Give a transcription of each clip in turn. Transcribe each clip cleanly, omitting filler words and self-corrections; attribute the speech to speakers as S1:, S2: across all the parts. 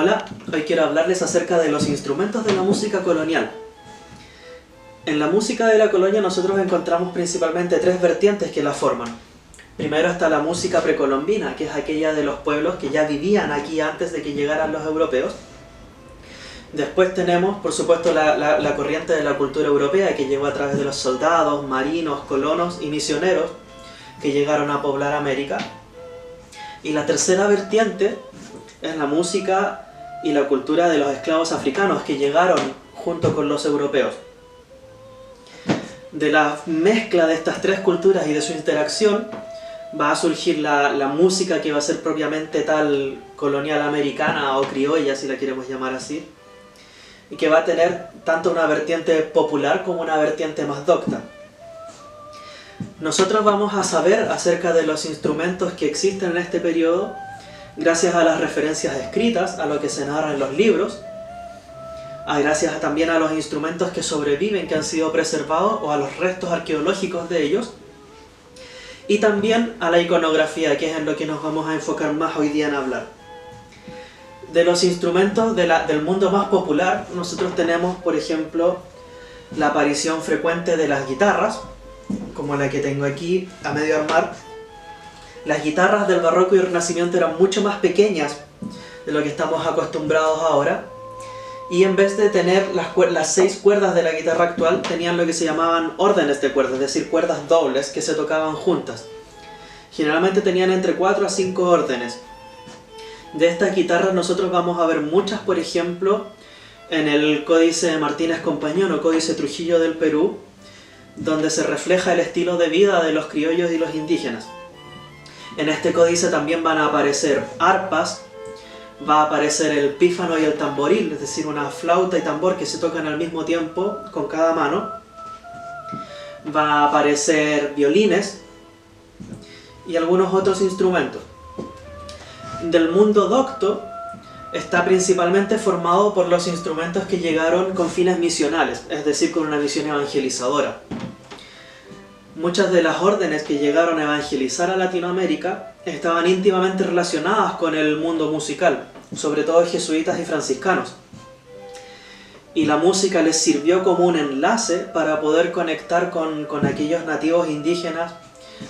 S1: Hola, hoy quiero hablarles acerca de los instrumentos de la música colonial. En la música de la colonia nosotros encontramos principalmente tres vertientes que la forman. Primero está la música precolombina, que es aquella de los pueblos que ya vivían aquí antes de que llegaran los europeos. Después tenemos, por supuesto, la corriente de la cultura europea que llegó a través de los soldados, marinos, colonos y misioneros que llegaron a poblar América. Y la tercera vertiente es la música y la cultura de los esclavos africanos que llegaron junto con los europeos. De la mezcla de estas tres culturas y de su interacción va a surgir la música que va a ser propiamente tal colonial americana o criolla, si la queremos llamar así, y que va a tener tanto una vertiente popular como una vertiente más docta. Nosotros vamos a saber acerca de los instrumentos que existen en este periodo gracias a las referencias escritas, a lo que se narra en los libros, gracias también a los instrumentos que sobreviven, que han sido preservados, o a los restos arqueológicos de ellos, y también a la iconografía, que es en lo que nos vamos a enfocar más hoy día en hablar. De los instrumentos del mundo más popular, nosotros tenemos, por ejemplo, la aparición frecuente de las guitarras, como la que tengo aquí a medio armar. Las guitarras del barroco y renacimiento eran mucho más pequeñas de lo que estamos acostumbrados ahora, y en vez de tener las 6 cuerdas de la guitarra actual, tenían lo que se llamaban órdenes de cuerdas, es decir, cuerdas dobles que se tocaban juntas. Generalmente tenían entre 4 a 5 órdenes. De estas guitarras nosotros vamos a ver muchas, por ejemplo, en el Códice de Martínez Compañón o Códice Trujillo del Perú, donde se refleja el estilo de vida de los criollos y los indígenas. En este códice también van a aparecer arpas, va a aparecer el pífano y el tamboril, es decir, una flauta y tambor que se tocan al mismo tiempo con cada mano. Va a aparecer violines y algunos otros instrumentos. Del mundo docto está principalmente formado por los instrumentos que llegaron con fines misionales, es decir, con una misión evangelizadora. Muchas de las órdenes que llegaron a evangelizar a Latinoamérica estaban íntimamente relacionadas con el mundo musical, sobre todo jesuitas y franciscanos. Y la música les sirvió como un enlace para poder conectar con aquellos nativos indígenas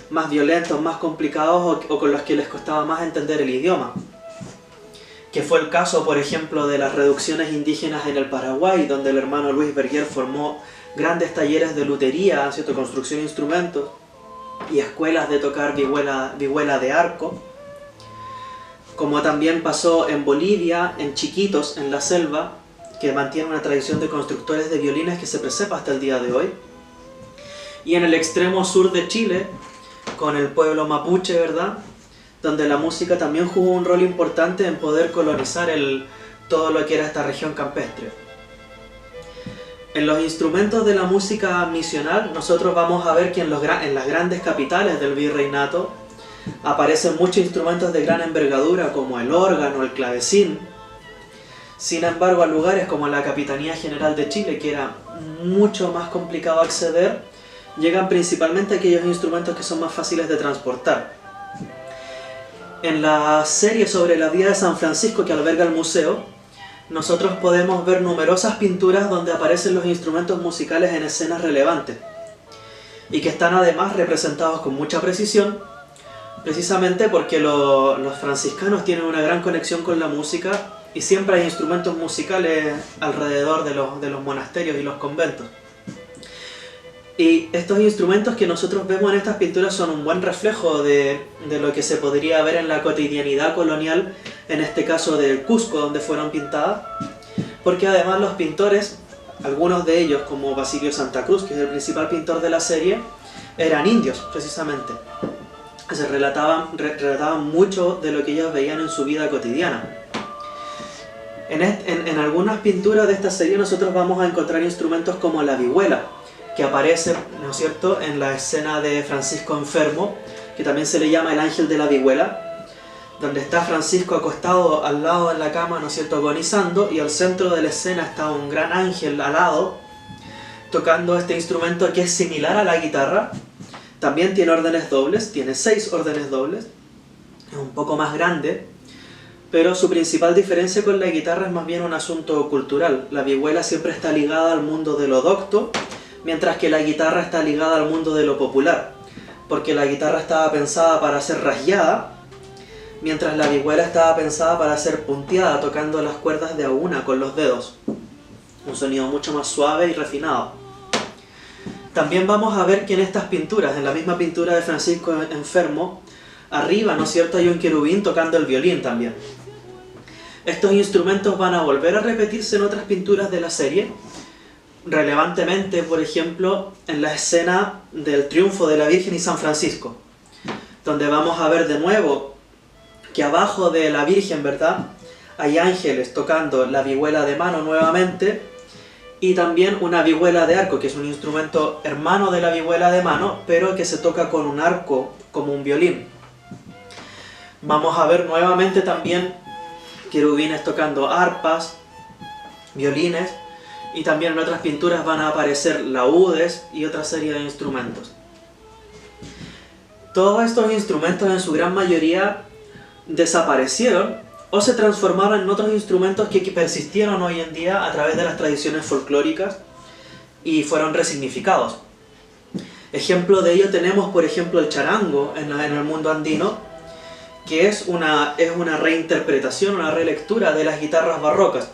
S1: más violentos, más complicados o con los que les costaba más entender el idioma. Que fue el caso, por ejemplo, de las reducciones indígenas en el Paraguay, donde el hermano Luis Berguer formó grandes talleres de lutería, ¿cierto?, construcción de instrumentos, y escuelas de tocar vihuela de arco, como también pasó en Bolivia, en Chiquitos, en la selva, que mantiene una tradición de constructores de violines que se preserva hasta el día de hoy, y en el extremo sur de Chile, con el pueblo mapuche, ¿verdad?, donde la música también jugó un rol importante en poder colonizar todo lo que era esta región campestre. En los instrumentos de la música misional, nosotros vamos a ver que en las grandes capitales del virreinato aparecen muchos instrumentos de gran envergadura, como el órgano, el clavecín. Sin embargo, a lugares como la Capitanía General de Chile, que era mucho más complicado acceder, llegan principalmente aquellos instrumentos que son más fáciles de transportar. En la serie sobre la vida de San Francisco que alberga el museo, nosotros podemos ver numerosas pinturas donde aparecen los instrumentos musicales en escenas relevantes y que están además representados con mucha precisión, precisamente porque los franciscanos tienen una gran conexión con la música y siempre hay instrumentos musicales alrededor de los monasterios y los conventos. Y estos instrumentos que nosotros vemos en estas pinturas son un buen reflejo de lo que se podría ver en la cotidianidad colonial, en este caso del Cusco, donde fueron pintadas, porque además los pintores, algunos de ellos como Basilio Santa Cruz, que es el principal pintor de la serie, eran indios, precisamente. Se relataban mucho de lo que ellos veían en su vida cotidiana. En algunas pinturas de esta serie nosotros vamos a encontrar instrumentos como la vihuela, que aparece, ¿no es cierto?, en la escena de Francisco enfermo, que también se le llama el ángel de la vihuela, donde está Francisco acostado al lado de la cama, ¿no es cierto?, agonizando, y al centro de la escena está un gran ángel alado, tocando este instrumento que es similar a la guitarra. También tiene órdenes dobles, tiene 6 órdenes dobles, es un poco más grande, pero su principal diferencia con la guitarra es más bien un asunto cultural. La vihuela siempre está ligada al mundo de lo docto, mientras que la guitarra está ligada al mundo de lo popular, porque la guitarra estaba pensada para ser rasgueada, mientras la vihuela estaba pensada para ser punteada, tocando las cuerdas de a una con los dedos. Un sonido mucho más suave y refinado. También vamos a ver que en estas pinturas, en la misma pintura de Francisco Enfermo, arriba, ¿no es cierto?, hay un querubín tocando el violín también. Estos instrumentos van a volver a repetirse en otras pinturas de la serie, relevantemente, por ejemplo, en la escena del triunfo de la Virgen y San Francisco, donde vamos a ver de nuevo que abajo de la Virgen, ¿verdad?, hay ángeles tocando la vihuela de mano nuevamente, y también una vihuela de arco, que es un instrumento hermano de la vihuela de mano, pero que se toca con un arco como un violín. Vamos a ver nuevamente también querubines tocando arpas, violines, y también en otras pinturas van a aparecer laúdes y otra serie de instrumentos. Todos estos instrumentos en su gran mayoría desaparecieron o se transformaron en otros instrumentos que persistieron hoy en día a través de las tradiciones folclóricas y fueron resignificados. Ejemplo de ello tenemos, por ejemplo, el charango en el mundo andino, que es una reinterpretación, una relectura de las guitarras barrocas.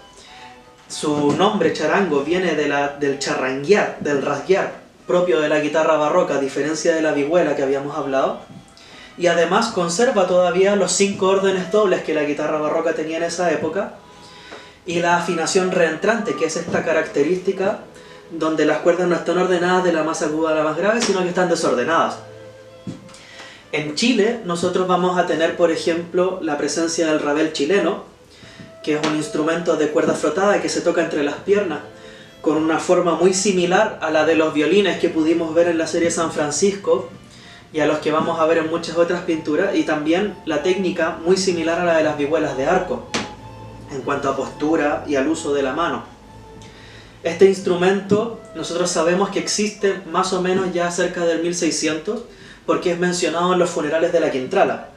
S1: Su nombre, charango, viene del charranguear, del rasguear, propio de la guitarra barroca, a diferencia de la vihuela que habíamos hablado. Y además conserva todavía los 5 órdenes dobles que la guitarra barroca tenía en esa época, y la afinación reentrante, que es esta característica donde las cuerdas no están ordenadas de la más aguda a la más grave, sino que están desordenadas. En Chile nosotros vamos a tener, por ejemplo, la presencia del rabel chileno, que es un instrumento de cuerda frotada que se toca entre las piernas, con una forma muy similar a la de los violines que pudimos ver en la serie San Francisco, y a los que vamos a ver en muchas otras pinturas, y también la técnica muy similar a la de las vihuelas de arco, en cuanto a postura y al uso de la mano. Este instrumento nosotros sabemos que existe más o menos ya cerca del 1600, porque es mencionado en los funerales de la Quintrala,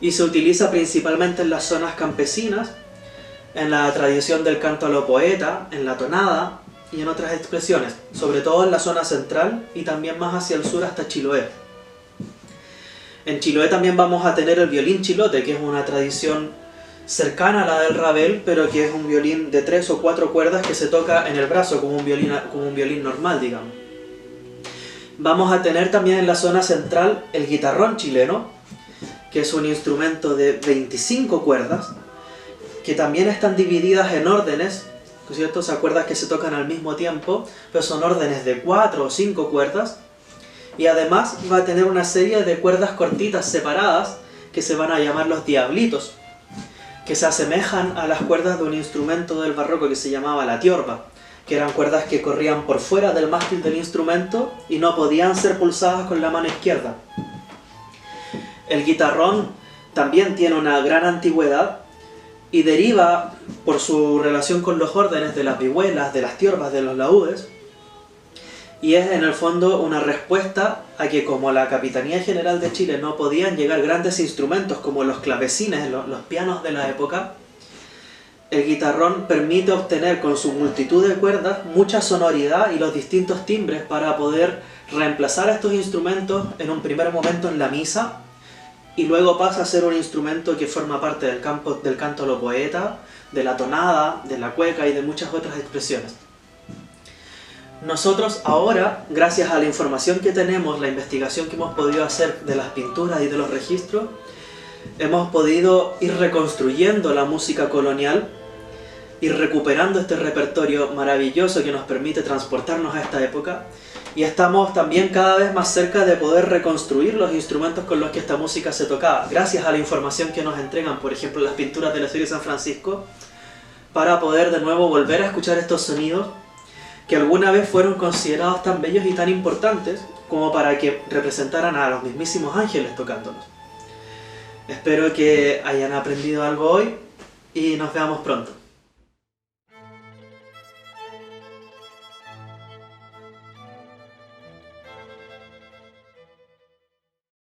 S1: y se utiliza principalmente en las zonas campesinas, en la tradición del canto a lo poeta, en la tonada y en otras expresiones, sobre todo en la zona central y también más hacia el sur hasta Chiloé. En Chiloé también vamos a tener el violín chilote, que es una tradición cercana a la del rabel, pero que es un violín de 3 o 4 cuerdas que se toca en el brazo como un violín normal, digamos. Vamos a tener también en la zona central el guitarrón chileno, que es un instrumento de 25 cuerdas, que también están divididas en órdenes, ¿cierto? O sea, cuerdas que se tocan al mismo tiempo, pero son órdenes de 4 o 5 cuerdas, y además va a tener una serie de cuerdas cortitas separadas que se van a llamar los diablitos, que se asemejan a las cuerdas de un instrumento del barroco que se llamaba la tiorba, que eran cuerdas que corrían por fuera del mástil del instrumento y no podían ser pulsadas con la mano izquierda. El guitarrón también tiene una gran antigüedad y deriva, por su relación con los órdenes, de las vihuelas, de las tiorbas, de los laúdes, y es en el fondo una respuesta a que, como la Capitanía General de Chile no podían llegar grandes instrumentos como los clavecines, los pianos de la época, el guitarrón permite obtener con su multitud de cuerdas mucha sonoridad y los distintos timbres para poder reemplazar a estos instrumentos en un primer momento en la misa, y luego pasa a ser un instrumento que forma parte del canto a lo poeta, de la tonada, de la cueca y de muchas otras expresiones. Nosotros ahora, gracias a la información que tenemos, la investigación que hemos podido hacer de las pinturas y de los registros, hemos podido ir reconstruyendo la música colonial, ir recuperando este repertorio maravilloso que nos permite transportarnos a esta época, y estamos también cada vez más cerca de poder reconstruir los instrumentos con los que esta música se tocaba, gracias a la información que nos entregan, por ejemplo, las pinturas de la serie San Francisco, para poder de nuevo volver a escuchar estos sonidos que alguna vez fueron considerados tan bellos y tan importantes como para que representaran a los mismísimos ángeles tocándolos. Espero que hayan aprendido algo hoy y nos veamos pronto.